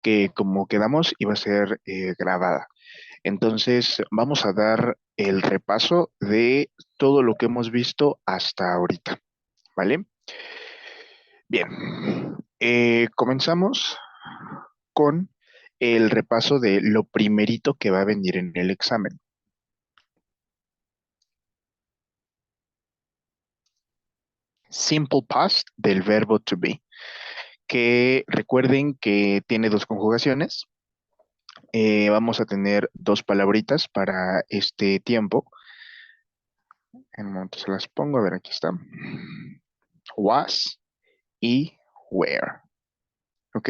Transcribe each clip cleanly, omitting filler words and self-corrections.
que como quedamos iba a ser grabada. Entonces, vamos a dar el repaso de todo lo que hemos visto hasta ahorita, ¿vale? Bien, comenzamos con el repaso de lo primerito que va a venir en el examen. Simple past del verbo to be, que recuerden que tiene dos conjugaciones. Vamos a tener dos palabritas para este tiempo. En un momento se las pongo, a ver, aquí está. Was y were. ¿Ok?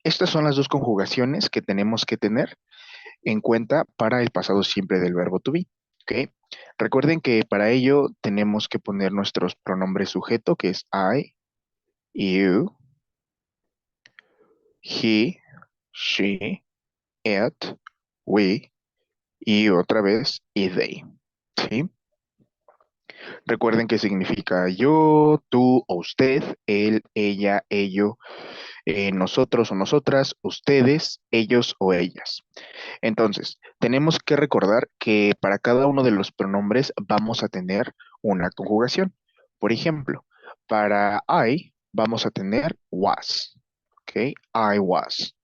Estas son las dos conjugaciones que tenemos que tener en cuenta para el pasado simple del verbo to be. ¿Ok? Recuerden que para ello tenemos que poner nuestros pronombres sujeto, que es I, you, he, she, it, we, y otra vez, y they. ¿Sí? Recuerden que significa yo, tú o usted, él, ella, ello, nosotros o nosotras, ustedes, ellos o ellas. Entonces, tenemos que recordar que para cada uno de los pronombres vamos a tener una conjugación. Por ejemplo, para I vamos a tener was. ¿Ok? I was.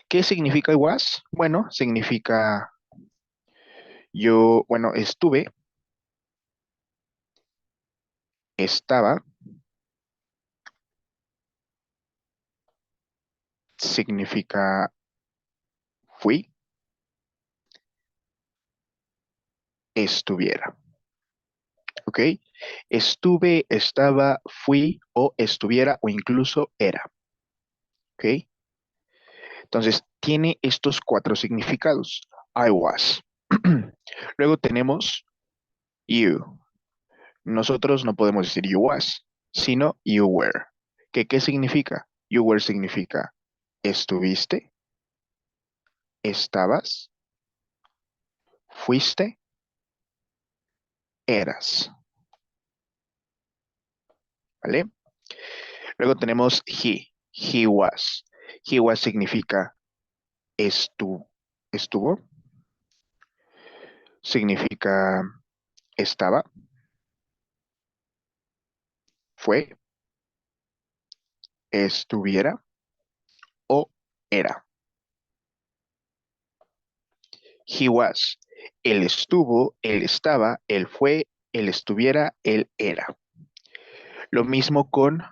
¿Qué significa I was? Bueno, significa yo, bueno, estuve, estaba, significa fui, estuviera. ¿Ok? Estuve, estaba, fui o estuviera o incluso era. ¿Ok? Entonces, tiene estos cuatro significados. I was. Luego tenemos you. Nosotros no podemos decir you was, sino you were. ¿Qué significa? You were significa estuviste, estabas, fuiste, eras. ¿Vale? Luego tenemos he. He was. He was significa estuvo, significa estaba, fue, estuviera o era. He was. Él estuvo, él estaba, él fue, él estuviera, él era. Lo mismo con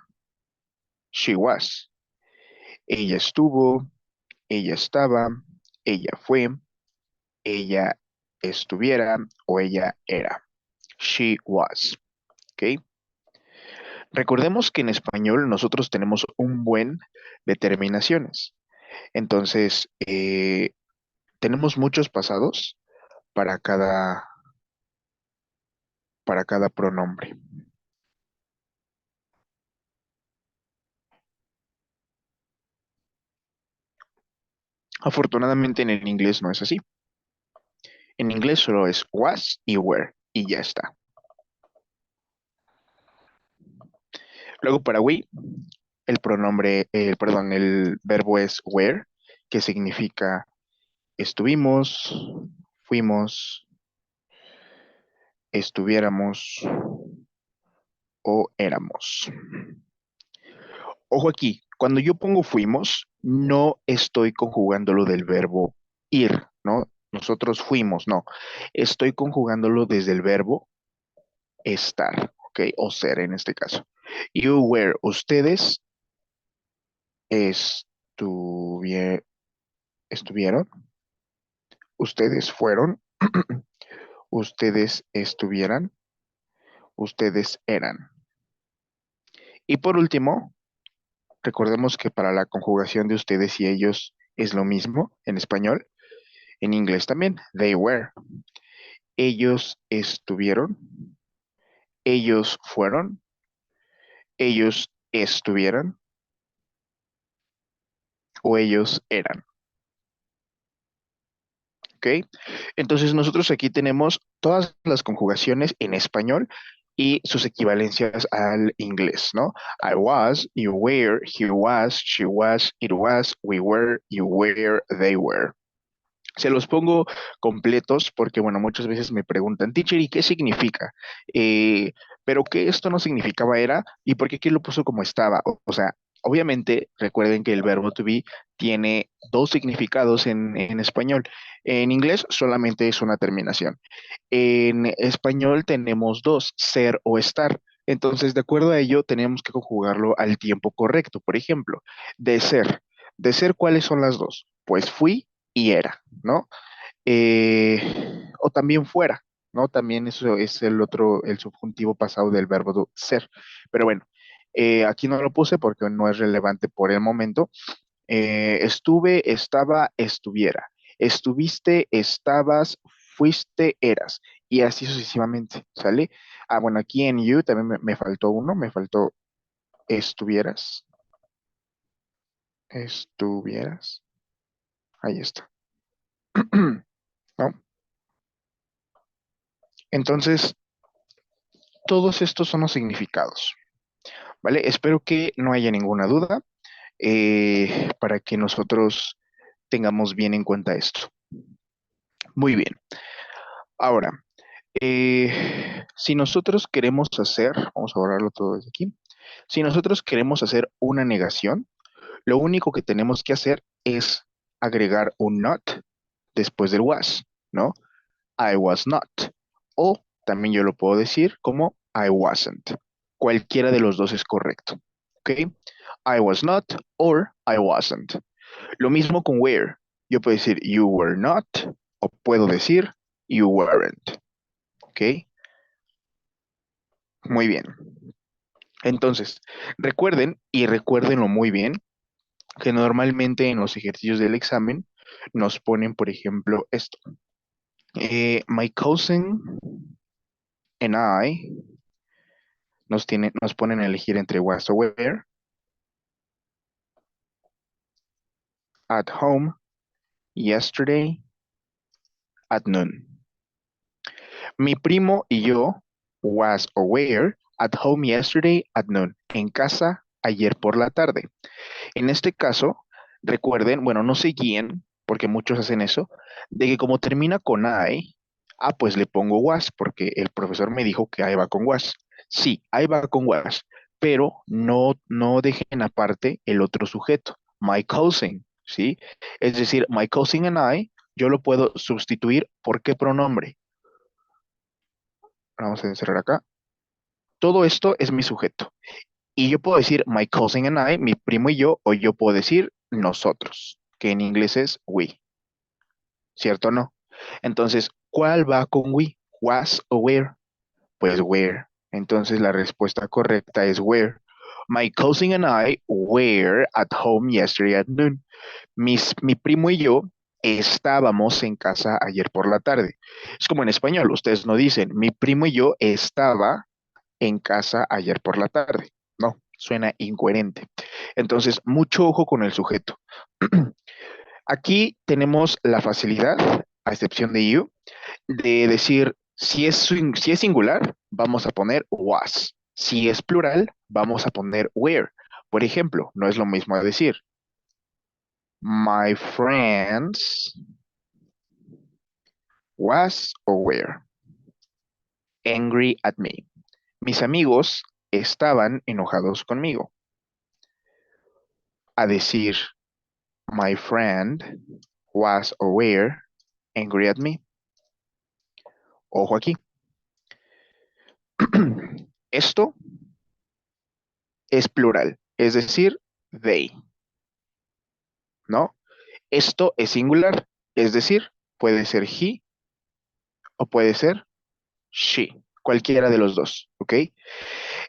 she was. Ella estuvo, ella estaba, ella fue, ella estuviera o ella era. She was. ¿Ok? Recordemos que en español nosotros tenemos un buen de terminaciones. Entonces, tenemos muchos pasados para cada pronombre. Afortunadamente en el inglés no es así. En inglés solo es was y were y ya está. Luego para we, perdón, el verbo es were, que significa estuvimos, fuimos, estuviéramos o éramos. Ojo aquí, cuando yo pongo fuimos, no estoy conjugándolo del verbo ir, ¿no? Nosotros fuimos, no. Estoy conjugándolo desde el verbo estar, ¿ok? O ser en este caso. You were, ustedes estuvie- estuvieron, ustedes fueron, ustedes estuvieran, ustedes eran. Y por último, recordemos que para la conjugación de ustedes y ellos es lo mismo en español, en inglés también, they were. Ellos estuvieron, ellos fueron, ellos estuvieran o ellos eran. ¿Ok? Entonces nosotros aquí tenemos todas las conjugaciones en español y sus equivalencias al inglés, ¿no? I was, you were, he was, she was, it was, we were, you were, they were. Se los pongo completos porque, bueno, muchas veces me preguntan, teacher, ¿y qué significa? Eh, pero que esto no significaba era, ¿y por qué aquí lo puso como estaba? O sea, obviamente, recuerden que el verbo to be tiene dos significados en español. En inglés solamente es una terminación. En español tenemos dos, ser o estar. Entonces, de acuerdo a ello, tenemos que conjugarlo al tiempo correcto. Por ejemplo, de ser. De ser, ¿cuáles son las dos? Pues fui y era, ¿no? O también fuera, ¿no? También eso es el otro, el subjuntivo pasado del verbo ser. Pero bueno, aquí no lo puse porque no es relevante por el momento. Estuve, estaba, estuviera. Estuviste, estabas, fuiste, eras. Y así sucesivamente, ¿sale? Ah, bueno, aquí en you también me faltó uno, me faltó estuvieras, estuvieras. Ahí está. ¿No? Entonces, todos estos son los significados, ¿vale? Espero que no haya ninguna duda para que nosotros tengamos bien en cuenta esto. Muy bien. Ahora, si nosotros queremos hacer, vamos a borrarlo todo desde aquí, si nosotros queremos hacer una negación, lo único que tenemos que hacer es agregar un not después del was, ¿no? I was not. O también yo lo puedo decir como I wasn't. Cualquiera de los dos es correcto. ¿Ok? I was not or I wasn't. Lo mismo con where. Yo puedo decir you were not o puedo decir you weren't. ¿Ok? Muy bien. Entonces, recuerden y recuérdenlo muy bien que normalmente en los ejercicios del examen nos ponen, por ejemplo, esto. My cousin and I nos ponen a elegir entre was o where, at home, yesterday, at noon. Mi primo y yo was o were at home yesterday at noon. En casa ayer por la tarde. En este caso, recuerden, bueno, no se guíen, porque muchos hacen eso, de que como termina con I, pues le pongo was, porque el profesor me dijo que ahí va con was. Sí, ahí va con was, pero no dejen aparte el otro sujeto, my cousin, ¿sí? Es decir, my cousin and I, yo lo puedo sustituir por qué pronombre. Vamos a encerrar acá. Todo esto es mi sujeto. Y yo puedo decir my cousin and I, mi primo y yo, o yo puedo decir nosotros, que en inglés es we, ¿cierto o no? Entonces, ¿cuál va con we? Was o where? Pues where. Entonces la respuesta correcta es where. My cousin and I were at home yesterday at noon. Mi primo y yo estábamos en casa ayer por la tarde. Es como en español, ustedes no dicen, mi primo y yo estaba en casa ayer por la tarde. No, suena incoherente. Entonces, mucho ojo con el sujeto. Aquí tenemos la facilidad, a excepción de you, de decir si es singular, vamos a poner was. Si es plural, vamos a poner were. Por ejemplo, no es lo mismo decir my friends was or were angry at me. Mis amigos estaban enojados conmigo. A decir my friend was or were angry at me. Ojo aquí. Esto es plural, es decir, they, ¿no? Esto es singular, es decir, puede ser he o puede ser she, cualquiera de los dos, ¿ok?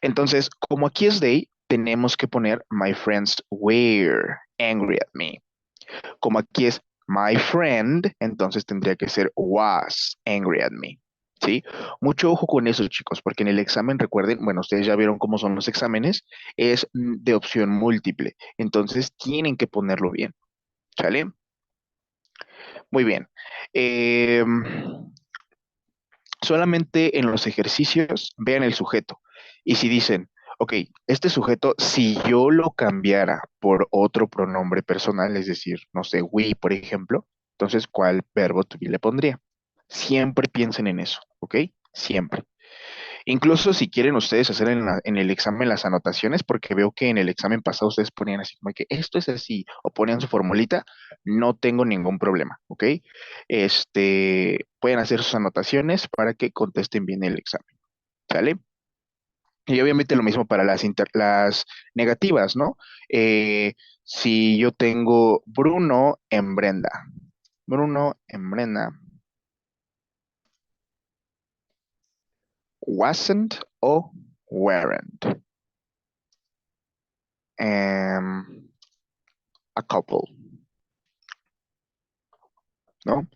Entonces, como aquí es they, tenemos que poner my friends were angry at me. Como aquí es my friend, entonces tendría que ser was angry at me. ¿Sí? Mucho ojo con eso, chicos, porque en el examen, recuerden, bueno, ustedes ya vieron cómo son los exámenes, es de opción múltiple, entonces tienen que ponerlo bien, ¿sale? Muy bien. Eh, Solamente en los ejercicios vean el sujeto. Y si dicen, ok, este sujeto, si yo lo cambiara por otro pronombre personal, es decir, no sé, we, por ejemplo, entonces, ¿cuál verbo to be le pondría? Siempre piensen en eso, ¿ok? Siempre. Incluso si quieren ustedes hacer en el examen las anotaciones, porque veo que en el examen pasado ustedes ponían así como que esto es así, o ponían su formulita, no tengo ningún problema, ¿ok? Pueden hacer sus anotaciones para que contesten bien el examen, ¿sale? Y obviamente lo mismo para las negativas, ¿no? Si yo tengo Bruno en Brenda, Bruno en Brenda, wasn't o weren't. Em, a couple, ¿no?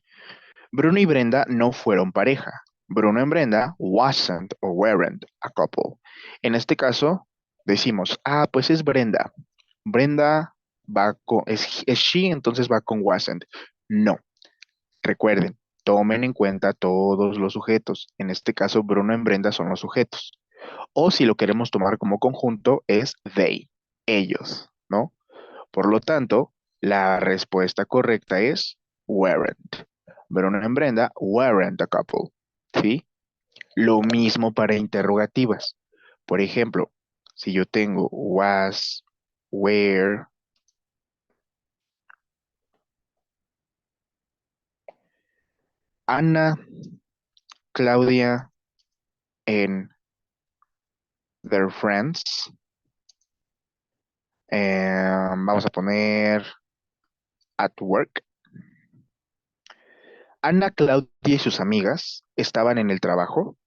Bruno y Brenda no fueron pareja. Bruno y Brenda wasn't or weren't a couple. En este caso, decimos, ah, pues es Brenda. Brenda va con, es she, entonces va con wasn't. No, recuerden, tomen en cuenta todos los sujetos. En este caso, Bruno y Brenda son los sujetos. O si lo queremos tomar como conjunto, es they, ellos, ¿no? Por lo tanto, la respuesta correcta es weren't. Bruno y Brenda weren't a couple. ¿Sí? Lo mismo para interrogativas. Por ejemplo, si yo tengo was, were, Ana, Claudia, and their friends. Vamos a poner at work. Ana, Claudia y sus amigas estaban en el trabajo.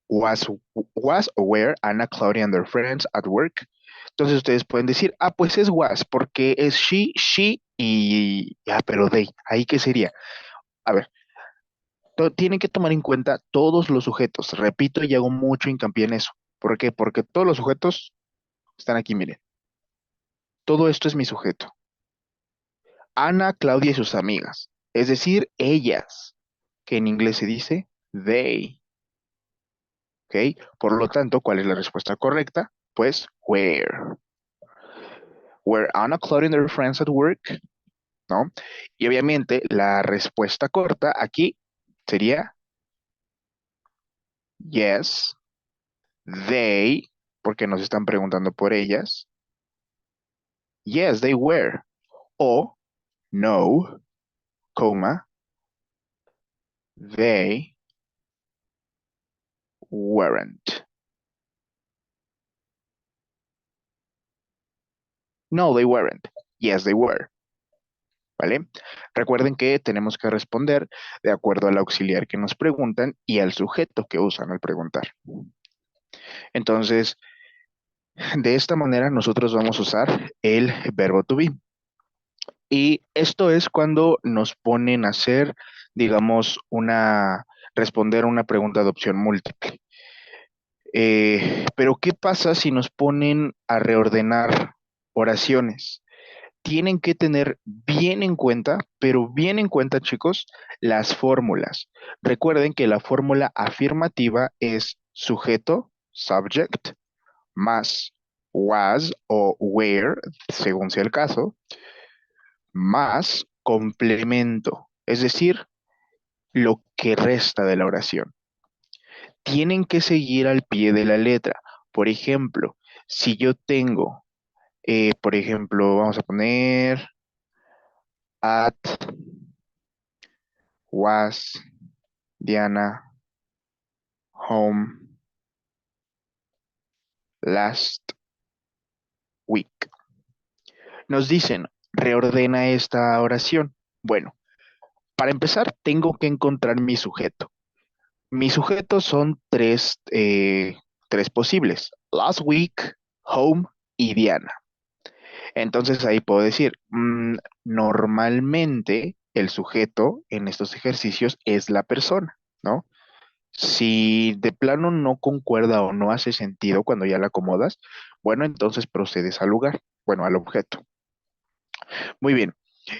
Was, was or were Anna, Claudia and their friends at work. Entonces ustedes pueden decir, ah, pues es was, porque es she y, pero they, ¿ahí qué sería? A ver, tienen que tomar en cuenta todos los sujetos. Repito y hago mucho hincapié en eso. ¿Por qué? Porque todos los sujetos están aquí, miren. Todo esto es mi sujeto. Ana, Claudia y sus amigas. Es decir, ellas, que en inglés se dice they. ¿Ok? Por lo tanto, ¿cuál es la respuesta correcta? Pues where. Were Anna, Claudia and their friends at work? ¿No? Y obviamente la respuesta corta aquí sería yes, they, porque nos están preguntando por ellas. Yes, they were. O no, coma, they weren't. No, they weren't. Yes, they were. ¿Vale? Recuerden que tenemos que responder de acuerdo al auxiliar que nos preguntan y al sujeto que usan al preguntar. Entonces, de esta manera nosotros vamos a usar el verbo to be. Y esto es cuando nos ponen a hacer, digamos, responder una pregunta de opción múltiple. Pero ¿qué pasa si nos ponen a reordenar oraciones? Tienen que tener bien en cuenta, pero bien en cuenta, chicos, las fórmulas. Recuerden que la fórmula afirmativa es sujeto, subject, más was o were, según sea el caso, más complemento, es decir, lo que resta de la oración. Tienen que seguir al pie de la letra. Por ejemplo, si yo tengo, por ejemplo, vamos a poner at, was, Diana, home, last week. Nos dicen, reordena esta oración. Bueno, para empezar, tengo que encontrar mi sujeto. Mis sujetos son tres posibles. Last week, home y Diana. Entonces ahí puedo decir, normalmente el sujeto en estos ejercicios es la persona, ¿no? Si de plano no concuerda o no hace sentido cuando ya la acomodas, bueno, entonces procedes al lugar, bueno, al objeto. Muy bien.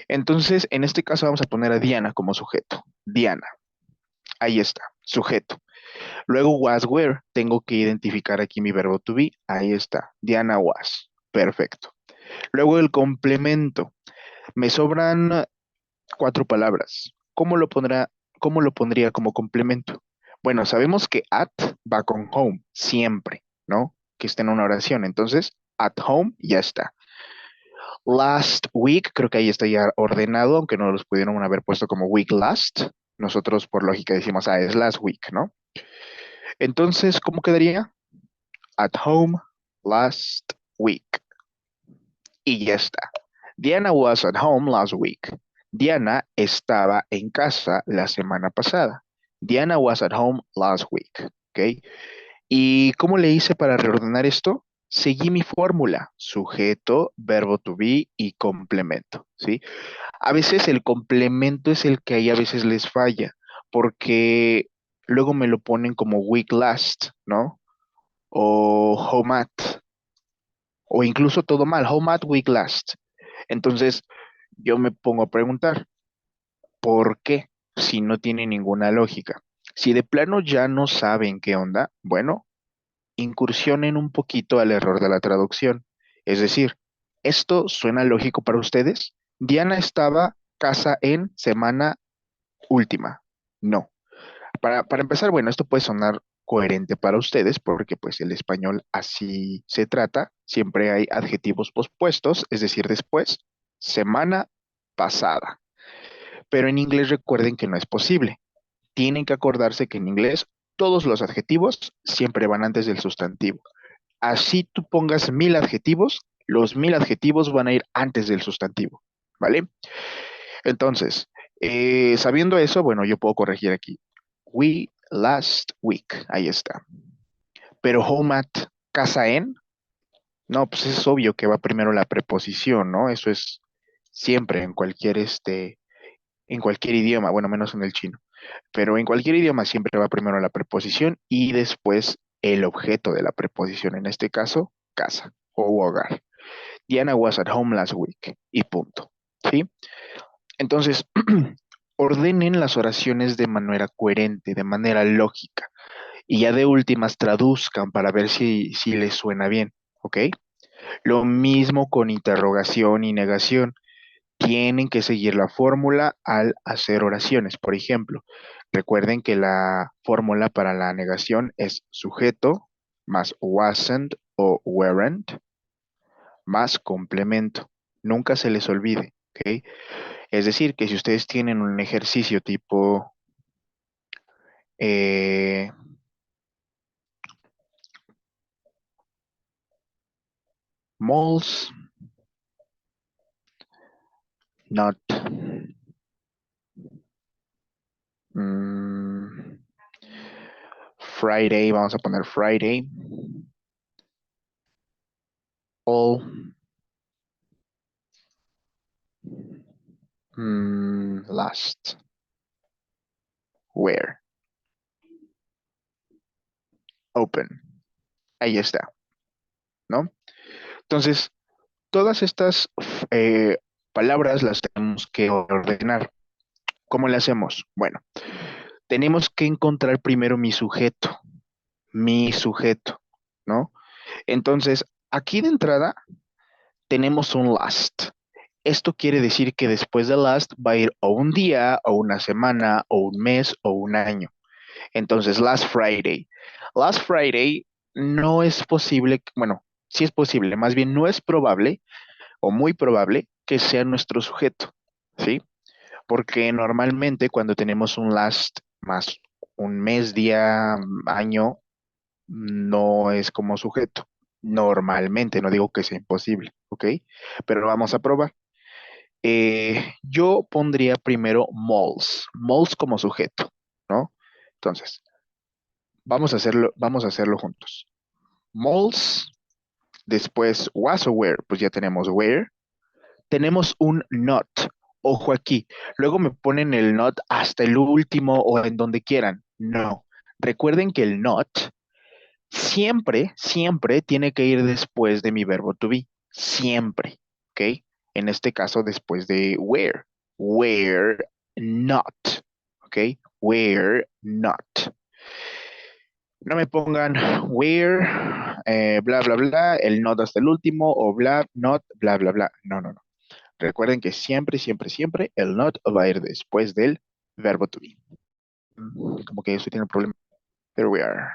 Entonces, en este caso vamos a poner a Diana como sujeto. Diana, ahí está. sujeto. Luego was were, tengo que identificar aquí mi verbo to be. Ahí está. Diana was. Perfecto. Luego el complemento. Me sobran cuatro palabras. ¿Cómo lo pondría como complemento? Bueno, sabemos que at va con home, siempre, ¿no? Que está en una oración. Entonces, at home ya está. Last week, creo que ahí está ya ordenado, aunque no los pudieron haber puesto como week last. Nosotros por lógica decimos, es last week, ¿no? Entonces, ¿cómo quedaría? At home last week. Y ya está. Diana was at home last week. Diana estaba en casa la semana pasada. Diana was at home last week. ¿Ok? ¿Y cómo le hice para reordenar esto? Seguí mi fórmula, sujeto, verbo to be y complemento, ¿sí? A veces el complemento es el que ahí a veces les falla, porque luego me lo ponen como week last, ¿no? O home at, o incluso todo mal, home at week last. Entonces, yo me pongo a preguntar, ¿por qué? Si no tiene ninguna lógica. Si de plano ya no saben qué onda, bueno, incursionen un poquito al error de la traducción. Es decir, ¿esto suena lógico para ustedes? Diana estaba casa en semana última. No. Para empezar, bueno, esto puede sonar coherente para ustedes porque pues el español así se trata. Siempre hay adjetivos pospuestos, es decir, después, semana pasada. Pero en inglés recuerden que no es posible. Tienen que acordarse que en inglés todos los adjetivos siempre van antes del sustantivo. Así tú pongas 1000 adjetivos, los 1000 adjetivos van a ir antes del sustantivo, ¿vale? Entonces, sabiendo eso, bueno, yo puedo corregir aquí. We last week, ahí está. Pero home at, casa en, no, pues es obvio que va primero la preposición, ¿no? Eso es siempre en cualquier idioma, bueno, menos en el chino. Pero en cualquier idioma siempre va primero la preposición y después el objeto de la preposición, en este caso, casa o hogar. Diana was at home last week y punto. ¿Sí? Entonces, ordenen las oraciones de manera coherente, de manera lógica, y ya de últimas traduzcan para ver si les suena bien, ¿ok? Lo mismo con interrogación y negación. Tienen que seguir la fórmula al hacer oraciones. Por ejemplo, recuerden que la fórmula para la negación es sujeto más wasn't o weren't más complemento. Nunca se les olvide, ¿ok? Es decir, que si ustedes tienen un ejercicio tipo eh, malls, not mm, Friday, vamos a poner Friday, all last, where, open. Ahí está, ¿no? Entonces, todas estas palabras las tenemos que ordenar. ¿Cómo le hacemos? Bueno, tenemos que encontrar primero mi sujeto, ¿no? Entonces, aquí de entrada tenemos un last. Esto quiere decir que después de last va a ir o un día, o una semana, o un mes, o un año. Entonces, last Friday. Last Friday no es posible, bueno, sí es posible, más bien no es probable o muy probable que sea nuestro sujeto, ¿sí? Porque normalmente cuando tenemos un last más un mes, día, año, no es como sujeto. Normalmente, no digo que sea imposible, ¿ok? Pero vamos a probar. Yo pondría primero malls como sujeto, ¿no? Entonces, vamos a hacerlo juntos. Malls, después was o where, pues ya tenemos where. Tenemos un not. Ojo aquí. Luego me ponen el not hasta el último o en donde quieran. No. Recuerden que el not siempre, siempre tiene que ir después de mi verbo to be. Siempre. ¿Ok? En este caso, después de where. Where not. ¿ok? We're not. No me pongan we're, bla, bla, bla, el not hasta el último, o bla, not, bla, bla, bla. No, no, no. Recuerden que siempre, siempre, siempre el not va a ir después del verbo to be. Como que eso tiene un problema. There we are.